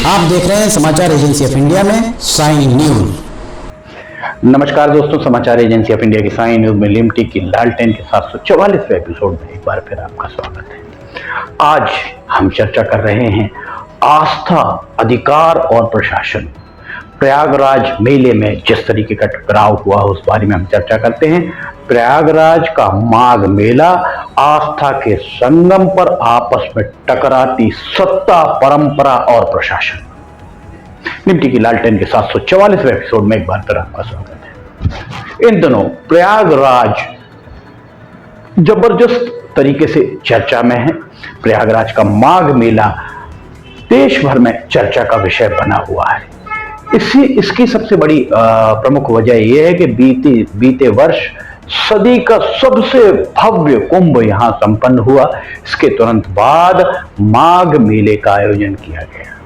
आप देख रहे हैं समाचार एजेंसी ऑफ इंडिया में साइन न्यूज। नमस्कार दोस्तों, समाचार एजेंसी ऑफ इंडिया की साइन न्यूज में लिमटी की लालटेन के 744वें एपिसोड में एक बार फिर आपका स्वागत है। आज हम चर्चा कर रहे हैं आस्था, अधिकार और प्रशासन। प्रयागराज मेले में जिस तरीके का टकराव हुआ उस बारे में हम चर्चा करते हैं। प्रयागराज का माघ मेला आस्था के संगम पर आपस में टकराती सत्ता, परंपरा और प्रशासन। निफ्टी की लालटेन के 744वें एपिसोड में एक बार फिर आपका स्वागत है। इन दिनों प्रयागराज जबरदस्त तरीके से चर्चा में है। प्रयागराज का माघ मेला देश भर में चर्चा का विषय बना हुआ है। इसकी सबसे बड़ी प्रमुख वजह यह है कि बीते वर्ष सदी का सबसे भव्य कुंभ यहां संपन्न हुआ। इसके तुरंत बाद माघ मेले का आयोजन किया गया।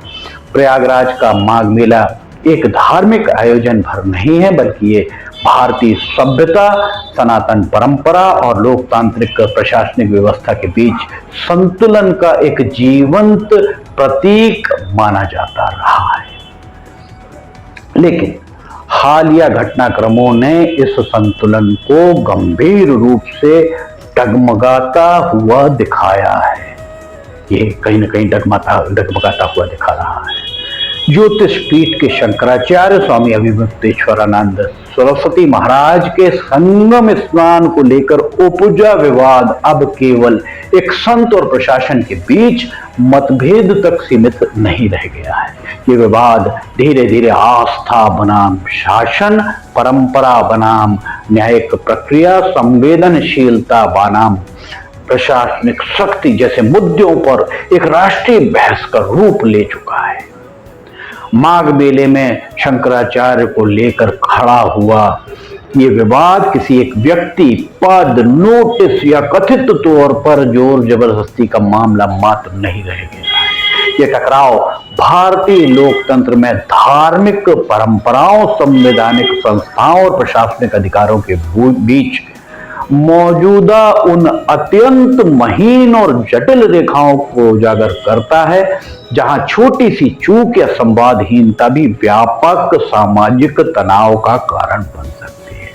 प्रयागराज का माघ मेला एक धार्मिक आयोजन भर नहीं है, बल्कि ये भारतीय सभ्यता, सनातन परंपरा और लोकतांत्रिक प्रशासनिक व्यवस्था के बीच संतुलन का एक जीवंत प्रतीक माना जाता रहा है। लेकिन हालिया घटनाक्रमों ने इस संतुलन को गंभीर रूप से डगमगाता हुआ दिखाया है। ये कहीं ना कहीं डगमगाता हुआ दिखा रहा है। ज्योतिष पीठ के शंकराचार्य स्वामी अभिमुक्तेश्वरानंद सरस्वती महाराज के संगम स्नान को लेकर उपजा विवाद अब केवल एक संत और प्रशासन के बीच मतभेद तक सीमित नहीं रह गया है। ये विवाद धीरे धीरे आस्था बनाम शासन, परंपरा बनाम न्यायिक प्रक्रिया, संवेदनशीलता बनाम प्रशासनिक शक्ति जैसे मुद्दों पर एक राष्ट्रीय बहस का रूप ले चुका है। माघ मेले में शंकराचार्य को लेकर खड़ा हुआ ये विवाद किसी एक व्यक्ति, पद, नोटिस या कथित तौर पर जोर जबरदस्ती का मामला मात्र नहीं रह गया है। ये टकराव भारतीय लोकतंत्र में धार्मिक परंपराओं, संवैधानिक संस्थाओं और प्रशासनिक अधिकारों के बीच मौजूदा उन अत्यंत महीन और जटिल रेखाओं को उजागर करता है, जहां छोटी सी चूक या संवादहीनता भी व्यापक सामाजिक तनाव का कारण बन सकती है।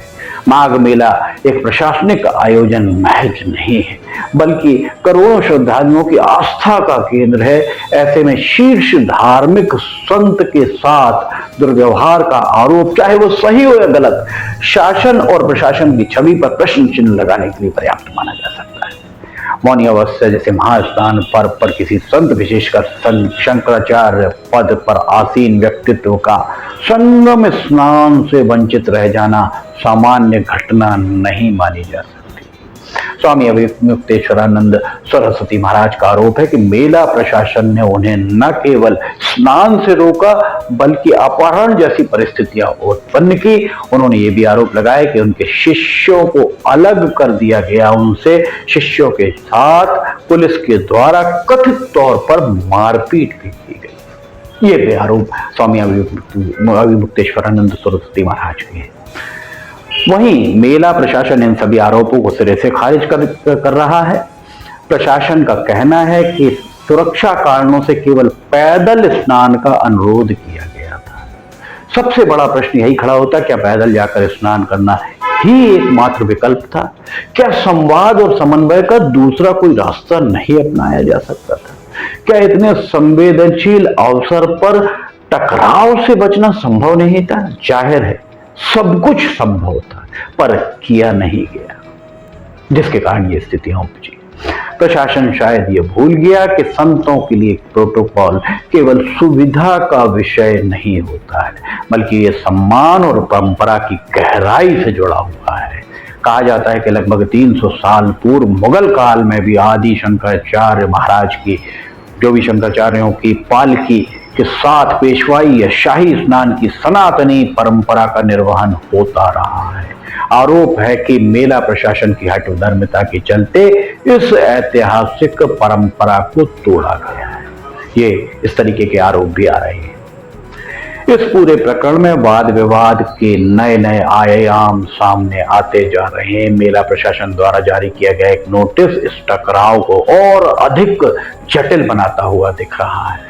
माघ मेला एक प्रशासनिक आयोजन महज नहीं है, बल्कि करोड़ों श्रद्धालुओं की आस्था का केंद्र है। ऐसे में शीर्ष धार्मिक संत के साथ दुर्व्यवहार का आरोप, चाहे वो सही हो या गलत, शासन और प्रशासन की छवि पर प्रश्न चिन्ह लगाने के लिए पर्याप्त माना जा सकता है। मौनी अवस्था जैसे महास्नान पर्व पर किसी संत, विशेषकर शंकराचार्य पद पर आसीन व्यक्तित्व का संगम स्नान से वंचित रह जाना सामान्य घटना नहीं मानी जा सकती। स्वामी अभिमुक्तेश्वरानंद सरस्वती महाराज का आरोप है कि मेला प्रशासन ने उन्हें न केवल स्नान से रोका, बल्कि अपहरण जैसी परिस्थितियां उत्पन्न की। उन्होंने ये भी आरोप लगाया कि उनके शिष्यों को अलग कर दिया गया। उनसे शिष्यों के साथ पुलिस के द्वारा कथित तौर पर मारपीट भी की गई। ये भी आरोप स्वामी अभिमुक्तेश्वरानंद सरस्वती महाराज के हैं। वहीं मेला प्रशासन इन सभी आरोपों को सिरे से खारिज कर रहा है। प्रशासन का कहना है कि सुरक्षा कारणों से केवल पैदल स्नान का अनुरोध किया गया था। सबसे बड़ा प्रश्न यही खड़ा होता, क्या पैदल जाकर स्नान करना ही एकमात्र विकल्प था? क्या संवाद और समन्वय का दूसरा कोई रास्ता नहीं अपनाया जा सकता था? क्या इतने संवेदनशील अवसर पर टकराव से बचना संभव नहीं था? जाहिर है सब कुछ संभव था, पर किया नहीं गया, जिसके कारण ये स्थितियां उपजी। प्रशासन शायद ये भूल गया कि संतों के लिए प्रोटोकॉल केवल सुविधा का विषय नहीं होता है, बल्कि ये सम्मान और परंपरा की गहराई से जुड़ा हुआ है। कहा जाता है कि लगभग 300 साल पूर्व मुगल काल में भी आदि शंकराचार्य महाराज की, जो भी शंकराचार्यों की पालकी के साथ पेशवाई या शाही स्नान की सनातनी परंपरा का निर्वहन होता रहा है। आरोप है कि मेला प्रशासन की हठधर्मिता के चलते इस ऐतिहासिक परंपरा को तोड़ा गया है। ये इस तरीके के आरोप भी आ रहे हैं। इस पूरे प्रकरण में वाद विवाद के नए नए आयाम सामने आते जा रहे हैं। मेला प्रशासन द्वारा जारी किया गया एक नोटिस इस टकराव को और अधिक जटिल बनाता हुआ दिख रहा है।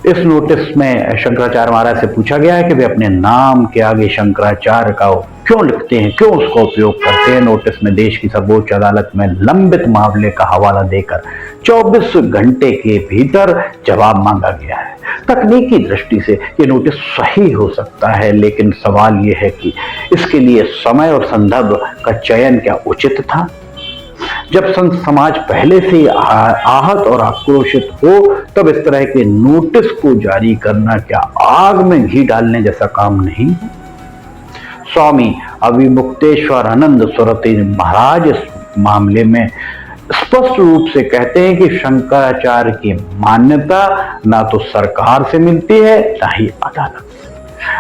इस नोटिस में शंकराचार्य महाराज से पूछा गया है कि वे अपने नाम के आगे शंकराचार्य का क्यों लिखते हैं, क्यों उसका उपयोग करते हैं। नोटिस में देश की सर्वोच्च अदालत में लंबित मामले का हवाला देकर 24 घंटे के भीतर जवाब मांगा गया है। तकनीकी दृष्टि से ये नोटिस सही हो सकता है, लेकिन सवाल ये है कि इसके लिए समय और संदर्भ का चयन क्या उचित था। जब संत समाज पहले से ही आहत और आक्रोशित हो, तब इस तरह के नोटिस को जारी करना क्या आग में घी डालने जैसा काम नहीं है। स्वामी अविमुक्तेश्वरानंद सरस्वती महाराज इस मामले में स्पष्ट रूप से कहते हैं कि शंकराचार्य की मान्यता ना तो सरकार से मिलती है ना ही अदालत से,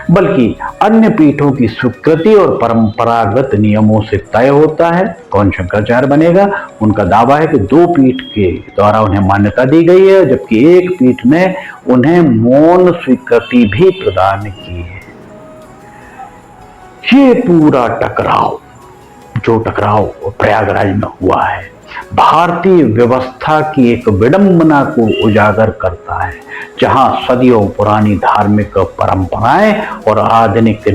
बल्कि अन्य पीठों की स्वीकृति और परंपरागत नियमों से तय होता है कौन शंकराचार्य बनेगा। उनका दावा है कि 2 पीठ के द्वारा उन्हें मान्यता दी गई है, जबकि एक पीठ ने उन्हें मौन स्वीकृति भी प्रदान की है। ये पूरा जो टकराव प्रयागराज में हुआ है, भारतीय व्यवस्था की एक विडंबना को उजागर करता है, जहां सदियों पुरानी धार्मिक परंपराएं और आधुनिक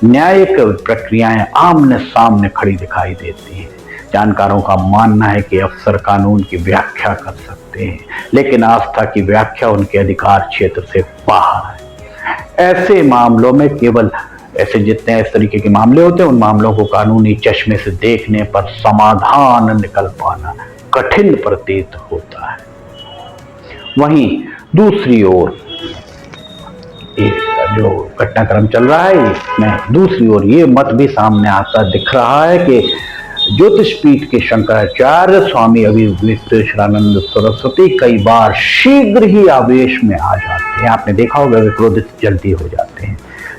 न्यायिक प्रक्रियाएं आमने सामने खड़ी दिखाई देती हैं। जानकारों का मानना है कि अफसर कानून की व्याख्या कर सकते हैं, लेकिन आस्था की व्याख्या उनके अधिकार क्षेत्र से बाहर है। ऐसे मामलों में केवल ऐसे जितने इस तरीके के मामले होते हैं, उन मामलों को कानूनी चश्मे से देखने पर समाधान निकल पाना कठिन प्रतीत होता है। वहीं दूसरी ओर जो घटनाक्रम चल रहा है, इसमें दूसरी ओर ये मत भी सामने आता दिख रहा है कि ज्योतिष पीठ के शंकराचार्य स्वामी अविमुक्तेश्वरानंद सरस्वती कई बार शीघ्र ही आवेश में आ जाते हैं। आपने देखा होगा वे क्रोधित जल्दी हो जाते हैं।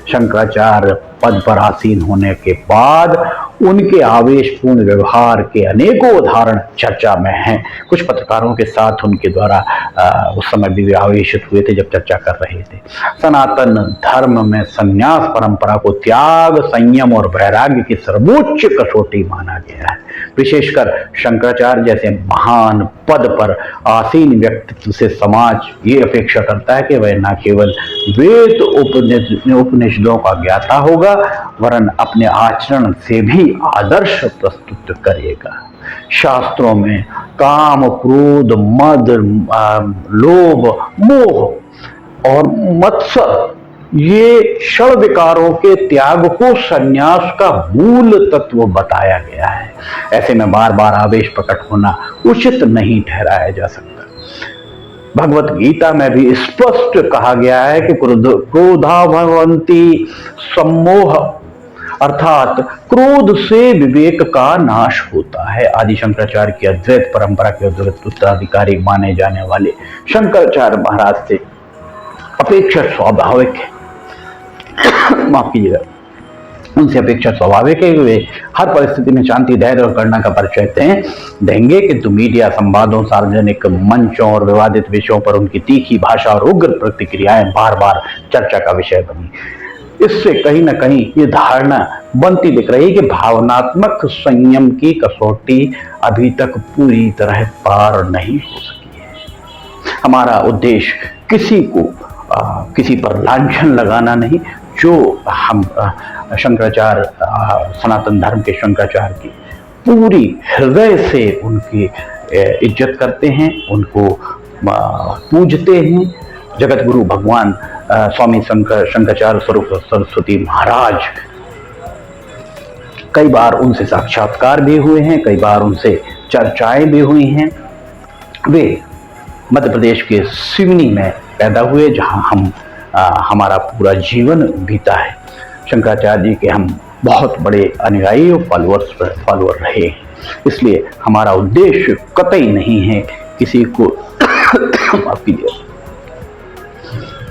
शंकराचार्य पद पर आसीन होने के बाद उनके आवेशपूर्ण व्यवहार के अनेकों उदाहरण चर्चा में हैं। कुछ पत्रकारों के साथ उनके द्वारा उस समय भी आवेशित हुए थे जब चर्चा कर रहे थे। सनातन धर्म में संन्यास परंपरा को त्याग, संयम और वैराग्य की सर्वोच्च कसौटी माना गया है। विशेषकर शंकराचार्य जैसे महान पद पर आसीन व्यक्तित्व से समाज ये अपेक्षा करता है कि वह न केवल वेद उपनिषदों का ज्ञाता होगा, वरन अपने आचरण से भी आदर्श प्रस्तुत करेगा। शास्त्रों में काम, क्रोध, मद, लोभ, मोह और मत्सर ये षड विकारों के त्याग को संन्यास का मूल तत्व बताया गया है। ऐसे में बार बार आवेश प्रकट होना उचित नहीं ठहराया जा सकता। भगवत गीता में भी स्पष्ट कहा गया है कि क्रोधा भवन्ति सम्मोह, अर्थात क्रोध से विवेक का नाश होता है। आदि शंकराचार्य की अद्वैत परंपरा के उत्तराधिकारी माने जाने वाले शंकराचार्य महाराज से अपेक्षा स्वाभाविक है माफ कीजिएगा, उनसे अपेक्षा स्वाभाविक है कि वे हर परिस्थिति में शांति, धैर्य और करुणा का परिचय देंगे, किंतु मीडिया, संवादों, सार्वजनिक मंचों और विवादित विषयों पर उनकी तीखी भाषा और उग्र प्रतिक्रियाएं बार बार चर्चा का विषय बनी। इससे कहीं ना कहीं ये धारणा बनती दिख रही कि भावनात्मक संयम की कसौटी अभी तक पूरी तरह पार नहीं हो सकी है। हमारा उद्देश्य किसी पर लांछन लगाना नहीं। जो हम शंकराचार्य, सनातन धर्म के शंकराचार्य की पूरी हृदय से उनकी इज्जत करते हैं, उनको पूजते हैं। जगत गुरु भगवान स्वामी शंकराचार्य स्वरूप सरस्वती महाराज कई बार उनसे साक्षात्कार भी हुए हैं, कई बार उनसे चर्चाएं भी हुई हैं। वे मध्य प्रदेश के सिवनी में पैदा हुए, जहां हमारा पूरा जीवन बीता है। शंकराचार्य जी के हम बहुत बड़े अनुयायी और फॉलोअर रहे हैं। इसलिए हमारा उद्देश्य कतई नहीं है किसी को माफ कीजिए,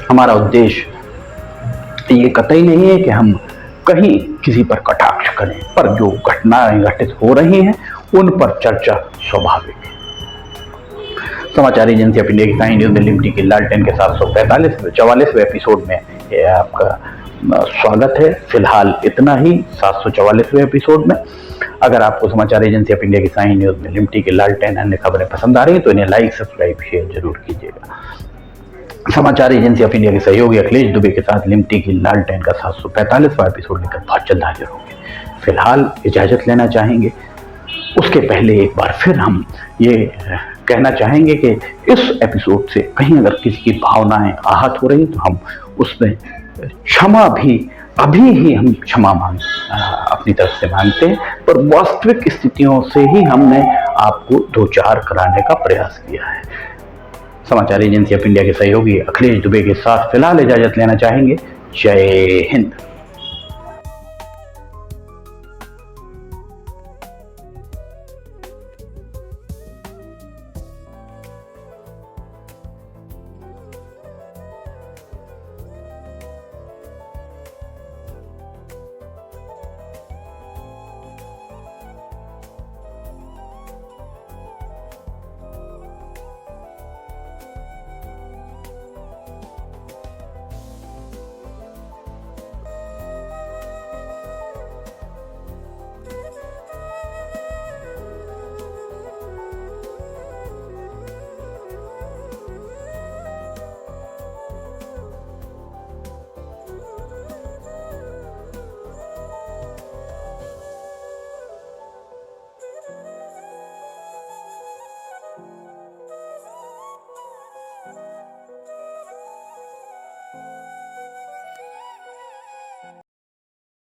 हमारा उद्देश्य ये कतई नहीं है कि हम कहीं किसी पर कटाक्ष करें, पर जो घटनाएं घटित हो रही हैं उन पर चर्चा स्वाभाविक है। समाचार एजेंसी ऑफ इंडिया की साई न्यूज लिमिटेड के लालटेन के 744वें एपिसोड में आपका स्वागत है। फिलहाल इतना ही 744वें एपिसोड में। अगर आपको समाचार एजेंसी ऑफ इंडिया की साई न्यूज लिमिटेड के लालटेन अन्य खबरें पसंद आ रही हैं तो इन्हें लाइक, सब्सक्राइब, शेयर जरूर कीजिएगा। समाचार एजेंसी ऑफ इंडिया के सहयोगी अखिलेश दुबे के साथ लिमटी की लालटेन का 745वां एपिसोड लेकर बहुत जल्द हाजिर होंगे। फिलहाल इजाजत लेना चाहेंगे, उसके पहले एक बार फिर हम ये कहना चाहेंगे कि इस एपिसोड से कहीं अगर किसी की भावनाएं आहत हो रही तो हम उसमें क्षमा भी अभी ही हम क्षमा अपनी तरफ से मांगते हैं, पर वास्तविक स्थितियों से ही हमने आपको दो चार कराने का प्रयास किया है। समाचार एजेंसी ऑफ इंडिया के सहयोगी अखिलेश दुबे के साथ फिलहाल इजाजत लेना चाहेंगे। जय हिंद।